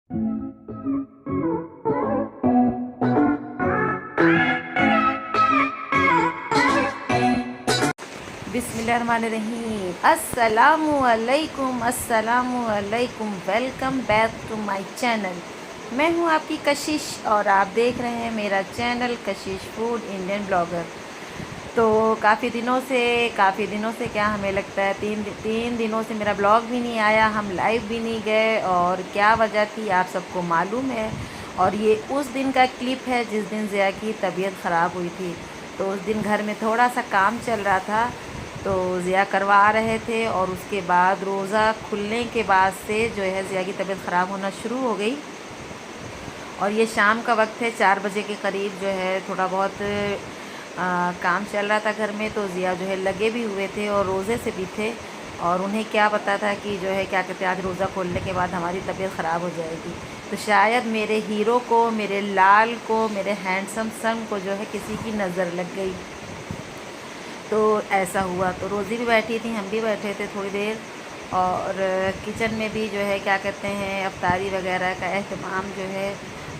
बिस्मिल्लाहिर्रहमानिर्रहीम। अस्सलामुअलैकुम। Welcome back to my channel. मैं हूं आपकी कशिश और आप देख रहे हैं मेरा चैनल कशिश फूड इंडियन ब्लॉगर। तो काफ़ी दिनों से क्या हमें लगता है तीन दिनों से मेरा ब्लॉग भी नहीं आया, हम लाइव भी नहीं गए। और क्या वजह थी आप सबको मालूम है। और ये उस दिन का क्लिप है जिस दिन ज़िया की तबीयत ख़राब हुई थी। तो उस दिन घर में थोड़ा सा काम चल रहा था, तो ज़िया करवा रहे थे। और उसके बाद रोज़ा खुलने के बाद से जो है ज़िया की तबीयत ख़राब होना शुरू हो गई। और ये शाम का वक्त है, 4 बजे के करीब जो है थोड़ा बहुत काम चल रहा था घर में। तो ज़िया जो है लगे भी हुए थे और रोज़े से भी थे। और उन्हें क्या पता था कि जो है क्या कहते हैं, आज रोज़ा खोलने के बाद हमारी तबीयत ख़राब हो जाएगी। तो शायद मेरे हीरो को, मेरे लाल को, मेरे हैंडसम सन को जो है किसी की नज़र लग गई। तो ऐसा हुआ। तो रोज़ी भी बैठी थी, हम भी बैठे थे थोड़ी देर। और किचन में भी जो है क्या कहते हैं, अफ्तारी वगैरह का एहतमाम जो है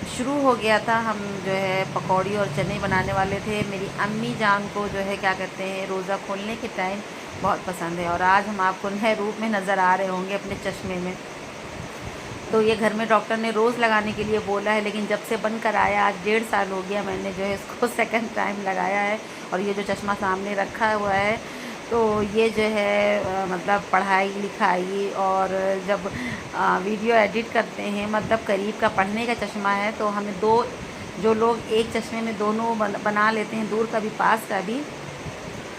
शुरू हो गया था। हम जो है पकौड़ी और चने बनाने वाले थे। मेरी अम्मी जान को जो है क्या कहते हैं, रोज़ा खोलने के टाइम बहुत पसंद है। और आज हम आपको नए रूप में नज़र आ रहे होंगे अपने चश्मे में। तो ये घर में डॉक्टर ने रोज़ लगाने के लिए बोला है, लेकिन जब से बनकर आया, आज 1.5 साल हो गया, मैंने जो है इसको सेकंड टाइम लगाया है। और ये जो चश्मा सामने रखा हुआ है, तो ये जो है मतलब पढ़ाई लिखाई और जब वीडियो एडिट करते हैं, मतलब करीब का पढ़ने का चश्मा है। तो हमें जो लोग एक चश्मे में दोनों बना लेते हैं, दूर का भी पास का भी,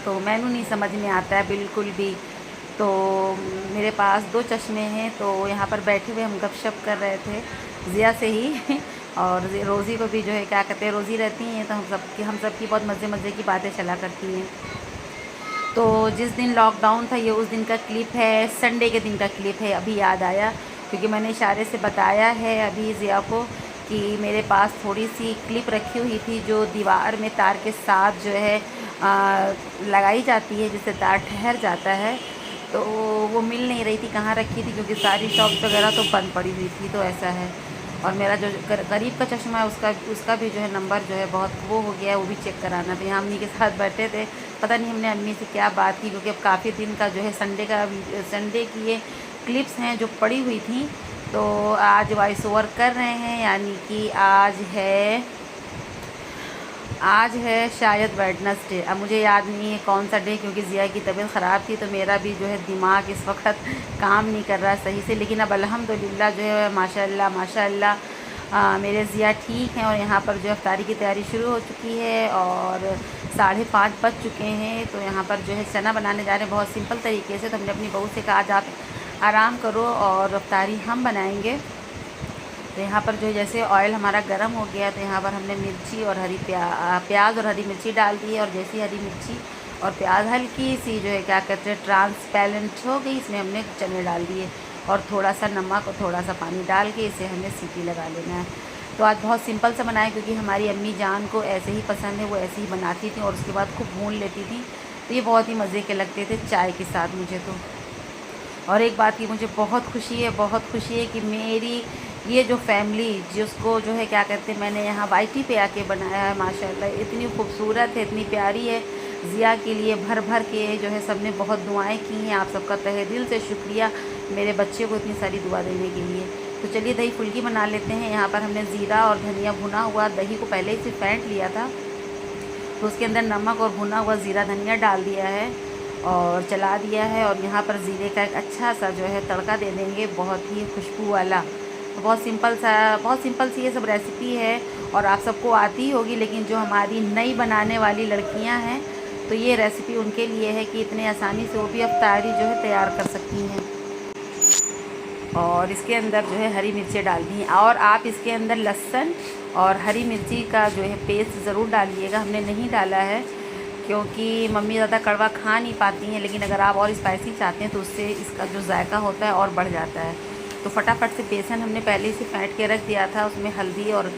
तो मैनू नहीं समझ में आता है बिल्कुल भी। तो मेरे पास 2 चश्मे हैं। तो यहाँ पर बैठे हुए हम गपशप कर रहे थे ज़िया से ही और रोज़ी को भी जो है क्या कहते हैं, रोज़ी रहती हैं तो हम सबकी बहुत मज़े मज़े की बातें चला करती हैं। तो जिस दिन लॉकडाउन था, ये उस दिन का क्लिप है, संडे के दिन का क्लिप है। अभी याद आया क्योंकि मैंने इशारे से बताया है अभी ज़िया को कि मेरे पास थोड़ी सी क्लिप रखी हुई थी जो दीवार में तार के साथ जो है लगाई जाती है, जिससे तार ठहर जाता है। तो वो मिल नहीं रही थी कहाँ रखी थी, क्योंकि सारी शॉप्स वगैरह तो बंद पड़ी हुई थी। तो ऐसा है। और मेरा जो करीब का चश्मा है, उसका भी जो है नंबर जो है बहुत वो हो गया है, वो भी चेक कराना था। यहाँ अम्मी के साथ बैठे थे, पता नहीं हमने अम्मी से क्या बात की, क्योंकि अब काफ़ी दिन का जो है संडे की ये क्लिप्स हैं जो पड़ी हुई थी। तो आज वॉइस ओवर कर रहे हैं, यानी कि आज है शायद वेडनेसडे। अब मुझे याद नहीं है कौन सा डे, क्योंकि ज़िया की तबीयत ख़राब थी तो मेरा भी जो है दिमाग इस वक्त काम नहीं कर रहा सही से। लेकिन अब अल्हम्दुलिल्लाह जो है माशाल्लाह माशाल्लाह मेरे ज़िया ठीक हैं। और यहाँ पर जो इफ्तारी की तैयारी शुरू हो चुकी है और 5:30 बज चुके हैं। तो यहाँ पर जो है चना बनाने जा रहे हैं बहुत सिंपल तरीके से। तो हमने अपनी बहू से कहा आज आप आराम करो और इफ्तारी हम बनाएंगे। तो यहाँ पर जो है जैसे ऑयल हमारा गर्म हो गया, तो यहाँ पर हमने मिर्ची और प्याज और हरी मिर्ची डाल दी है। और जैसी हरी मिर्ची और प्याज हल्की सी जो है क्या कहते हैं ट्रांसपेरेंट हो गई, इसमें हमने चने डाल दिए और थोड़ा सा नमक और थोड़ा सा पानी डाल के इसे हमें सीटी लगा लेना है। तो आज बहुत सिंपल सा बनाया, क्योंकि हमारी अम्मी जान को ऐसे ही पसंद है, वो ऐसे ही बनाती थी और उसके बाद खूब भून लेती थी। तो ये बहुत ही मज़े के लगते थे चाय के साथ मुझे तो। और एक बात की मुझे बहुत खुशी है कि मेरी ये जो फैमिली जिसको जो है क्या कहते हैं, मैंने यहाँ वाईटी पे आके बनाया है, माशाल्लाह इतनी खूबसूरत है, इतनी प्यारी है। ज़िया के लिए भर भर के जो है सबने बहुत दुआएं की हैं। आप सबका तहे दिल से शुक्रिया मेरे बच्चे को इतनी सारी दुआ देने के लिए। तो चलिए दही फुल्की बना लेते हैं। यहाँ पर हमने ज़ीरा और धनिया भुना हुआ दही को पहले ही से फेंट लिया था, तो उसके अंदर नमक और भुना हुआ ज़ीरा धनिया डाल दिया है और चला दिया है। और यहाँ पर ज़ीरे का एक अच्छा सा जो है तड़का दे देंगे, बहुत ही खुशबू वाला। तो बहुत सिंपल सी ये सब रेसिपी है और आप सबको आती ही होगी। लेकिन जो हमारी नई बनाने वाली लड़कियां हैं, तो ये रेसिपी उनके लिए है कि इतने आसानी से वो भी अफ्तारी जो है तैयार कर सकती हैं। और इसके अंदर जो है हरी मिर्चें डाल दी हैं, और आप इसके अंदर लहसुन और हरी मिर्ची का जो है पेस्ट ज़रूर डालिएगा। हमने नहीं डाला है क्योंकि मम्मी ज़्यादा कड़वा खा नहीं पाती हैं, लेकिन अगर आप और स्पाइसी चाहते हैं तो उससे इसका जो जायका होता है और बढ़ जाता है। तो फटाफट से बेसन हमने पहले ही से फेंट के रख दिया था, उसमें हल्दी और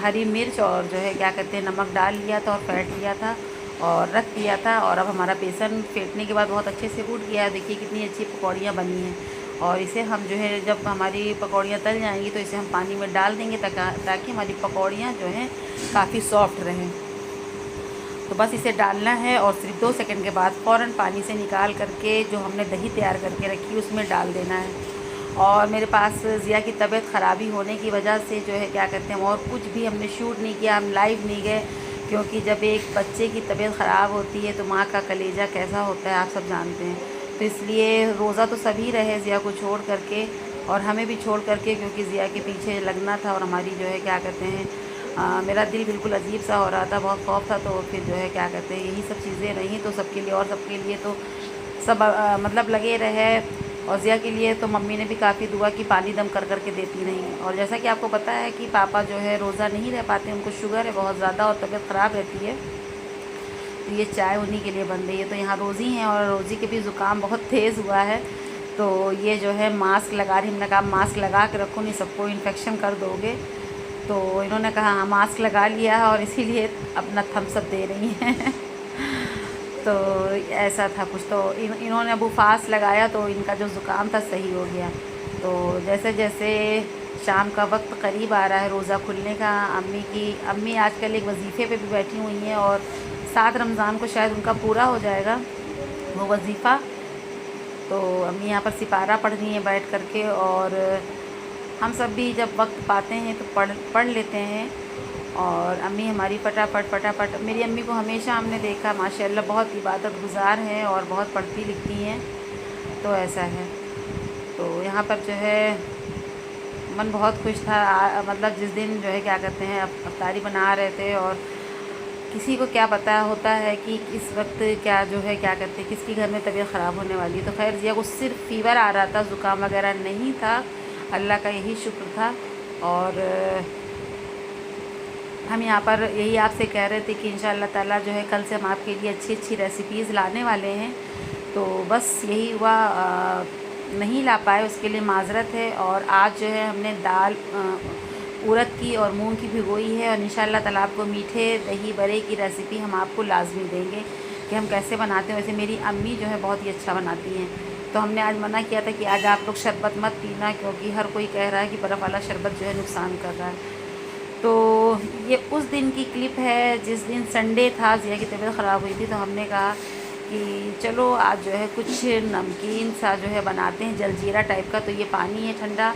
हरी मिर्च और जो है क्या कहते हैं नमक डाल लिया था और फेंट लिया था और रख दिया था। और अब हमारा बेसन फेंटने के बाद बहुत अच्छे से उठ गया है। देखिए कितनी अच्छी पकौड़ियाँ बनी हैं। और इसे हम जो है जब हमारी पकौड़ियाँ तल जाएंगी तो इसे हम पानी में डाल देंगे ताकि हमारी पकौड़ियाँ जो हैं काफ़ी सॉफ्ट रहें। तो बस इसे डालना है और सिर्फ 2 सेकंड के बाद फ़ौरन पानी से निकाल करके जो हमने दही तैयार करके रखी उसमें डाल देना है। और मेरे पास ज़िया की तबीयत ख़राबी होने की वजह से जो है क्या कहते हैं और कुछ भी हमने शूट नहीं किया, हम लाइव नहीं गए, क्योंकि जब एक बच्चे की तबीयत ख़राब होती है तो माँ का कलेजा कैसा होता है आप सब जानते हैं। तो इसलिए रोज़ा तो सभी रहे ज़िया को छोड़ करके और हमें भी छोड़ करके, क्योंकि ज़िया के पीछे लगना था और हमारी जो है क्या कहते हैं मेरा दिल बिल्कुल अजीब सा हो रहा था, बहुत खौफ था। तो फिर जो है क्या कहते हैं यही सब चीज़ें रहीं तो सबके लिए, और सबके लिए तो सब मतलब लगे रहे। और ज़िया के लिए तो मम्मी ने भी काफ़ी दुआ की, पानी दम कर कर के देती रहीं। और जैसा कि आपको पता है कि पापा जो है रोज़ा नहीं रह पाते, उनको शुगर है बहुत ज़्यादा और तबीयत ख़राब रहती है, तो ये चाय उन्हीं के लिए बन रही है। तो यहाँ रोज़ी हैं और रोज़ी के भी ज़ुकाम बहुत तेज़ हुआ है, तो ये जो है मास्क लगा रही। हमने कहा मास्क लगा के रखो, नहीं सबको इन्फेक्शन कर दोगे। तो इन्होंने कहा हाँ मास्क लगा लिया है और इसीलिए अपना थम्स अप दे रही हैं तो ऐसा था कुछ। तो इन्होंने अब फास्ट लगाया तो इनका जो ज़ुकाम था सही हो गया। तो जैसे जैसे शाम का वक्त करीब आ रहा है रोज़ा खुलने का, अम्मी आजकल एक वजीफ़े पे भी बैठी हुई हैं और 7 रमज़ान को शायद उनका पूरा हो जाएगा वो वजीफ़ा। तो अम्मी यहाँ पर सिपारा पढ़ रही हैं बैठ करके, और हम सब भी जब वक्त पाते हैं तो पढ़ लेते हैं। और अम्मी हमारी फटाफट मेरी अम्मी को हमेशा हमने देखा माशाल्लाह बहुत इबादत गुज़ार हैं और बहुत पढ़ती लिखती हैं, तो ऐसा है। तो यहाँ पर जो है मन बहुत खुश था, मतलब जिस दिन जो है क्या कहते हैं अफ्तारी बना रहे थे, और किसी को क्या पता होता है कि इस वक्त क्या जो है क्या कहते हैं किसकी घर में तबीयत ख़राब होने वाली है। तो खैर ज़िया को सिर्फ फ़ीवर आ रहा था, ज़ुकाम वगैरह नहीं था, अल्लाह का यही शुक्र था। और हम यहाँ पर यही आपसे कह रहे थे कि इंशाअल्लाह ताला जो है कल से हम आपके लिए अच्छी अच्छी रेसिपीज़ लाने वाले हैं। तो बस यही हुआ, नहीं ला पाए उसके लिए माज़रत है। और आज जो है हमने दाल उड़द की और मूंग की भिगोई है, और इंशाअल्लाह ताला आपको मीठे दही बड़े की रेसिपी हम आपको लाजमी देंगे कि हम कैसे बनाते हैं। वैसे मेरी अम्मी जो है बहुत ही अच्छा बनाती हैं, तो हमने आज मना किया था कि आज आप लोग शरबत मत पीना, क्योंकि हर कोई कह रहा है कि बर्फ़ वाला शरबत जो है नुकसान कर रहा है। तो ये उस दिन की क्लिप है जिस दिन संडे था, ज़िया की तबीयत ख़राब हुई थी, तो हमने कहा कि चलो आज जो है कुछ नमकीन सा जो है बनाते हैं, जलजीरा टाइप का। तो ये पानी है ठंडा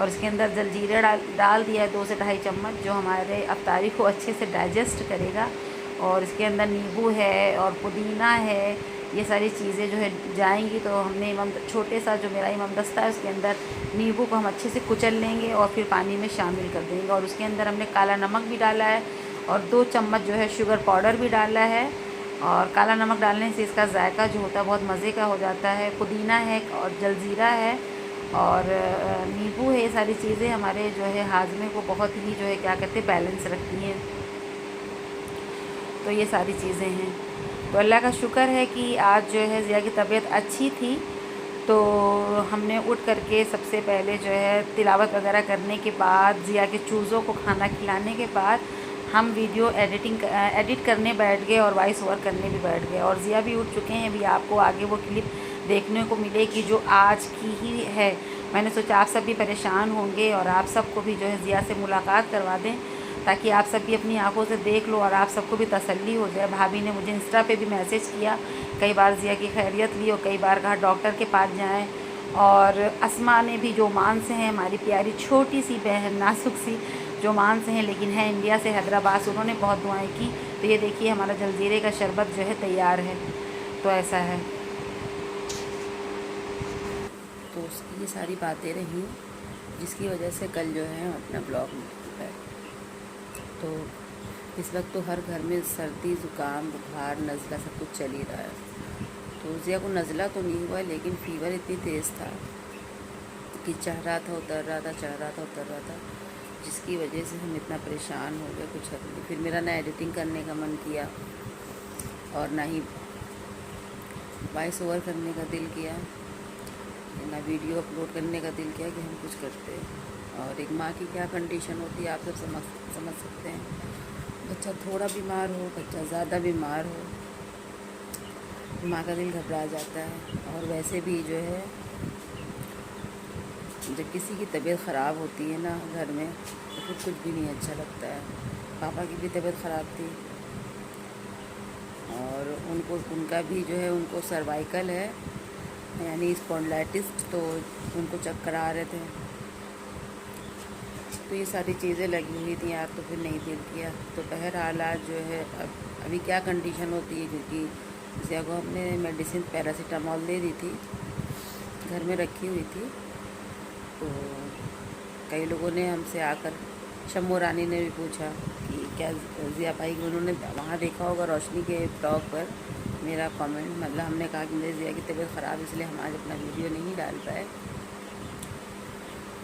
और इसके अंदर जलजीरा डाल दिया है 2 से ढाई चम्मच, जो हमारे अफ्तारी को अच्छे से डाइजेस्ट करेगा। और इसके अंदर नींबू है और पुदीना है, ये सारी चीज़ें जो है जाएंगी। तो हमने छोटे सा जो मेरा इमाम दस्ता है उसके अंदर नींबू को हम अच्छे से कुचल लेंगे और फिर पानी में शामिल कर देंगे। और उसके अंदर हमने काला नमक भी डाला है और 2 चम्मच जो है शुगर पाउडर भी डाला है। और काला नमक डालने से इसका जायका जो होता है बहुत मज़े का हो जाता है। पुदीना है और जलजीरा है और नींबू है, ये सारी चीज़ें हमारे जो है हाजमे को बहुत ही जो है क्या कहते हैं बैलेंस रखती हैं। तो ये सारी चीज़ें हैं। तो अल्लाह का शुक्र है कि आज जो है ज़िया की तबीयत अच्छी थी, तो हमने उठ करके सबसे पहले जो है तिलावत वगैरह करने के बाद, ज़िया के चूज़ों को खाना खिलाने के बाद हम वीडियो एडिट करने बैठ गए और वॉइस ओवर करने भी बैठ गए। और ज़िया भी उठ चुके हैं, अभी आपको आगे वो क्लिप देखने को मिलेगी जो आज की ही है। मैंने सोचा आप सब भी परेशान होंगे और आप सबको भी जो है ज़िया से मुलाकात करवा दें, ताकि आप सब भी अपनी आंखों से देख लो और आप सबको भी तसल्ली हो जाए। भाभी ने मुझे इंस्टा पे भी मैसेज किया, कई बार ज़िया की खैरियत ली और कई बार कहा डॉक्टर के पास जाएं। और अस्मा ने भी, जो ओमान से हैं, हमारी प्यारी छोटी सी बहन नाजुक सी, जो ओमान से हैं लेकिन है इंडिया से, हैदराबाद से, उन्होंने बहुत दुआएं की। तो ये देखिए हमारा जलजीरे का शरबत जो है तैयार है। तो ऐसा है। तो उसकी ये सारी बातें रहीं जिसकी वजह से कल जो है अपना ब्लॉग में, तो इस वक्त तो हर घर में सर्दी ज़ुकाम बुखार नज़ला सब कुछ चल ही रहा है। तो ज़िया को नज़ला तो नहीं हुआ, लेकिन फ़ीवर इतनी तेज़ था कि चढ़ रहा था उतर रहा था, चढ़ रहा था उतर रहा था, जिसकी वजह से हम इतना परेशान हो गए कुछ हद नहीं। फिर मेरा ना एडिटिंग करने का मन किया और ना ही वॉइस ओवर करने का दिल किया, ना वीडियो अपलोड करने का दिल किया कि हम कुछ करते हैं। और एक माँ की क्या कंडीशन होती है आप सब समझ सकते हैं। बच्चा थोड़ा बीमार हो, बच्चा ज़्यादा बीमार हो, माँ का दिल घबरा जाता है। और वैसे भी जो है जब किसी की तबीयत ख़राब होती है ना घर में तो फिर कुछ भी नहीं अच्छा लगता है। पापा की भी तबीयत ख़राब थी और उनका भी जो है उनको सर्वाइकल है यानी स्पॉन्डिलाइटिस, तो उनको चक्कर आ रहे थे। तो ये सारी चीज़ें लगी हुई थी यार, तो फिर नहीं दिल किया। तो बहरहाल आज जो है अभी क्या कंडीशन होती है, क्योंकि जिया को हमने मेडिसिन पैरासीटामोल दे दी थी, घर में रखी हुई थी। तो कई लोगों ने हमसे आकर, शम्मू रानी ने भी पूछा कि क्या जिया पाई, उन्होंने वहाँ देखा होगा रोशनी के ब्लॉग पर मेरा कमेंट, मतलब हमने कहा कि मेरी जिया की तबीयत ख़राब इसलिए हम आज अपना वीडियो नहीं डाल पाए।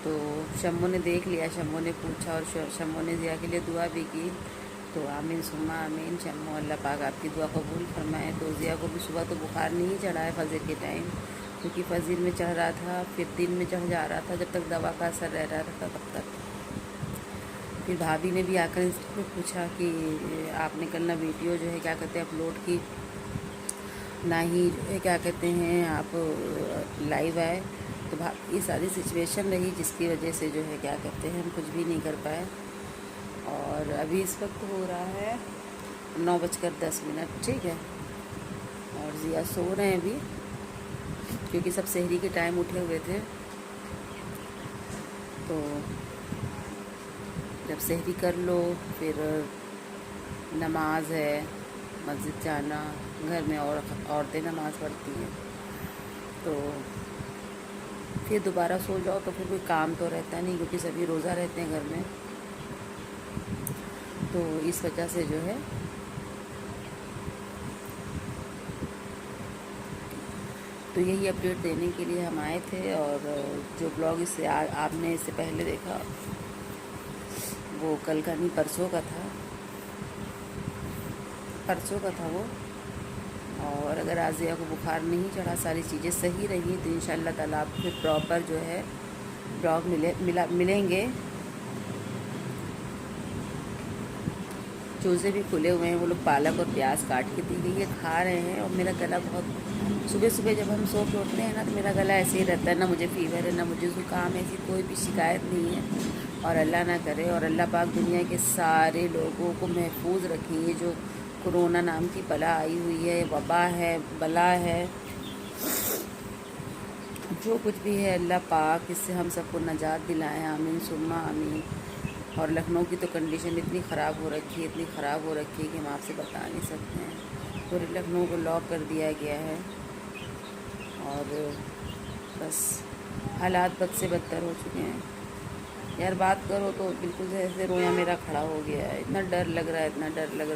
तो शम्मू ने देख लिया, शम्मू ने पूछा और शम्मू ने जिया के लिए दुआ भी की। तो आमीन सुम्मा आमीन, शम्मू अल्लाह पाक आपकी दुआ कबूल फरमाए। तो जिया को भी सुबह तो बुखार नहीं चढ़ा है फजर के टाइम, क्योंकि फजर में चढ़ रहा था, फिर दिन में चढ़ जा रहा था, जब तक दवा का असर रह रहा था तब तक। फिर भाभी ने भी आकर इसमें पूछा कि आपने कल ना वीडियो जो है क्या कहते हैं अपलोड की, ना ही जो है क्या कहते हैं आप लाइव आए। तो ये सारी सिचुएशन रही जिसकी वजह से जो है क्या कहते हैं हम कुछ भी नहीं कर पाए। और अभी इस वक्त हो रहा है 9:10, ठीक है। और जिया सो रहे हैं अभी, क्योंकि सब सहरी के टाइम उठे हुए थे। तो जब सहरी कर लो फिर नमाज है, मस्जिद जाना, घर में और औरतें नमाज़ पढ़ती हैं, तो फिर दोबारा सो जाओ तो फिर कोई काम तो रहता नहीं, क्योंकि सभी रोज़ा रहते हैं घर में। तो इस वजह से जो है तो यही अपडेट देने के लिए हम आए थे। और जो ब्लॉग इससे आपने इससे पहले देखा वो कल का नहीं परसों का था, वो। और अगर आज़िया को बुखार नहीं चढ़ा, सारी चीज़ें सही रही, तो इंशाल्लाह ताला आपको फिर प्रॉपर जो है ब्लॉग मिलेंगे। चूज़े भी खुले हुए हैं, वो लोग पालक और प्याज काट के दी गई है, खा रहे हैं। और मेरा गला बहुत, सुबह सुबह जब हम सो के उठते हैं ना तो मेरा गला ऐसे ही रहता है, ना मुझे फीवर है ना मुझे ज़ुकाम है, ऐसी कोई भी शिकायत नहीं है। और अल्लाह ना करे, और अल्लाह पाक दुनिया के सारे लोगों को महफूज रखेंगे। जो कोरोना नाम की बला आई हुई है, वबा है, बला है, जो कुछ भी है, अल्लाह पाक इससे हम सबको नजात दिलाएं, आमीन सुम्मा आमीन। और लखनऊ की तो कंडीशन इतनी ख़राब हो रखी है, कि हम आपसे बता नहीं सकते हैं। पूरे लखनऊ को लॉक कर दिया गया है और बस हालात बद से बदतर हो चुके हैं। यार बात करो तो बिल्कुल जैसे रोया मेरा खड़ा हो गया है, इतना डर लग रहा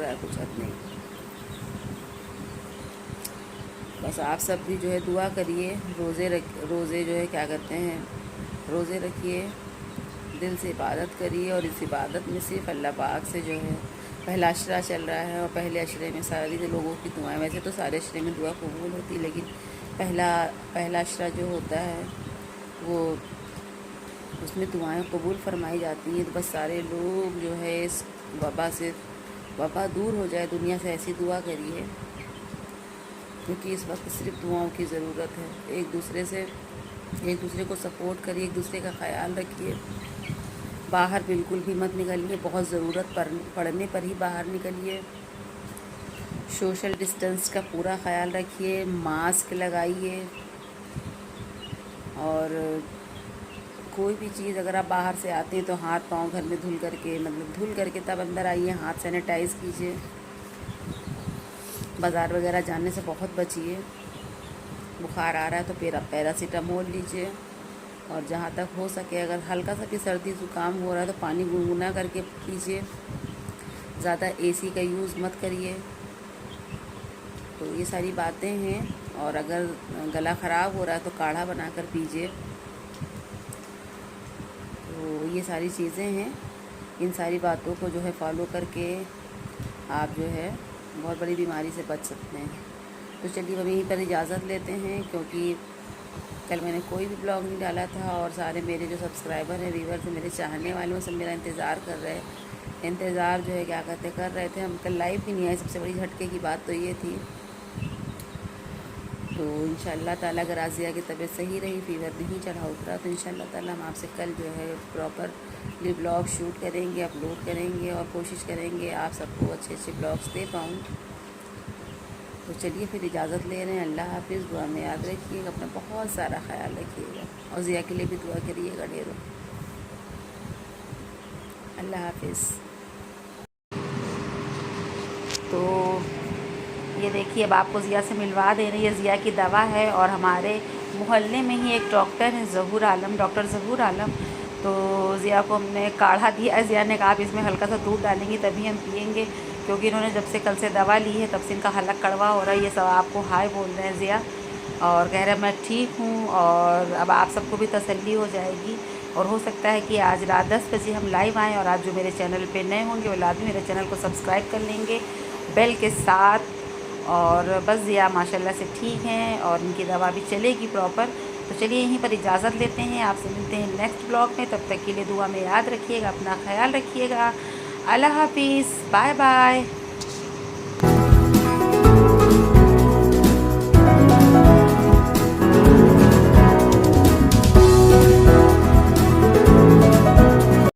है, कुछ हद नहीं। बस आप सब भी जो है दुआ करिए, रोज़े जो है क्या कहते हैं, रोज़े रखिए, दिल से इबादत करिए। और इस इबादत में सिर्फ अल्लाह पाक से जो है, पहला अशरा चल रहा है और पहले अशरे में सारी लोगों की दुआएं, वैसे तो सारे अशरे में दुआ कबूल होती है, लेकिन पहला अशरा जो होता है वो उसमें दुआएं कबूल फरमाई जाती हैं। तो बस सारे लोग जो है इस वबा दूर हो जाए दुनिया से, ऐसी दुआ करिए, क्योंकि इस वक्त सिर्फ दुआओं की ज़रूरत है। एक दूसरे को सपोर्ट करिए, एक दूसरे का ख्याल रखिए। बाहर बिल्कुल भी मत निकलिए, बहुत ज़रूरत पड़ने पर ही बाहर निकलिए। सोशल डिस्टेंस का पूरा ख्याल रखिए, मास्क लगाइए। और कोई भी चीज़ अगर आप बाहर से आते हैं तो हाथ पाँव घर में धुल करके तब अंदर आइए, हाथ सैनिटाइज़ कीजिए। बाज़ार वगैरह जाने से बहुत बचिए। बुखार आ रहा है तो पैरासीटामोल लीजिए। और जहाँ तक हो सके अगर हल्का सा भी सर्दी ज़ुकाम हो रहा है तो पानी गुनगुना करके पीजिए, ज़्यादा एसी का यूज़ मत करिए। तो ये सारी बातें हैं। और अगर गला ख़राब हो रहा है तो काढ़ा बनाकर पीजिए। तो ये सारी चीज़ें हैं, इन सारी बातों को जो है फॉलो करके आप जो है बहुत बड़ी बीमारी से बच सकते हैं। तो चलिए अब यहीं पर इजाज़त लेते हैं, क्योंकि कल मैंने कोई भी ब्लॉग नहीं डाला था और सारे मेरे जो सब्सक्राइबर हैं, व्यूअर्स हैं, मेरे चाहने वाले हैं, सब मेरा इंतज़ार कर रहे हैं। इंतज़ार जो है क्या कहते कर रहे थे। हम कल लाइव भी नहीं आए, सबसे बड़ी झटके की बात तो ये थी। तो इंशाअल्लाह ताला अगर आज़िया की तबीयत सही रही, फ़ीवर नहीं चढ़ा उतरा, तो इंशाअल्लाह ताला हम आपसे कल जो है प्रॉपरली ब्लॉग शूट करेंगे, अपलोड करेंगे और कोशिश करेंगे आप सबको अच्छे अच्छे ब्लॉग्स दे पाऊँ। तो चलिए फिर इजाज़त ले रहे हैं। अल्लाह हाफ़िज़। दुआ में याद रखिएगा, अपना बहुत सारा ख्याल रखिएगा और ज़िया के लिए भी दुआ करिएगा ढेरों। अल्लाह हाफ़िज़। तो ये देखिए अब आपको ज़िया से मिलवा दे रही है। ज़िया की दवा है और हमारे मोहल्ले में ही एक डॉक्टर हैं ज़हूर आलम, डॉक्टर ज़हूर आलम। तो ज़िया को हमने काढ़ा दिया है। ज़िया ने कहा आप इसमें हल्का सा दूध डालेंगी तभी हम पियेंगे, क्योंकि इन्होंने जब से कल से दवा ली है तब से इनका हलक कड़वा हो रहा है। ये सब आपको हाय बोल रहे हैं ज़िया, और कह रहे हैं मैं ठीक हूँ। और अब आप सबको भी तसल्ली हो जाएगी। और हो सकता है कि आज रात 10 बजे हम लाइव आएँ, और आज जो मेरे चैनल पे नए होंगे वो लाजमी मेरे चैनल को सब्सक्राइब कर लेंगे बेल के साथ। और बस ज़िया माशाल्लाह से ठीक हैं और उनकी दवा भी चलेगी प्रॉपर। तो चलिए यहीं पर इजाज़त लेते हैं, आपसे मिलते हैं नेक्स्ट ब्लॉग में। तब तक के लिए दुआ में याद रखिएगा, अपना ख्याल रखिएगा। अल्लाह हाफ़िज़, बाय बाय।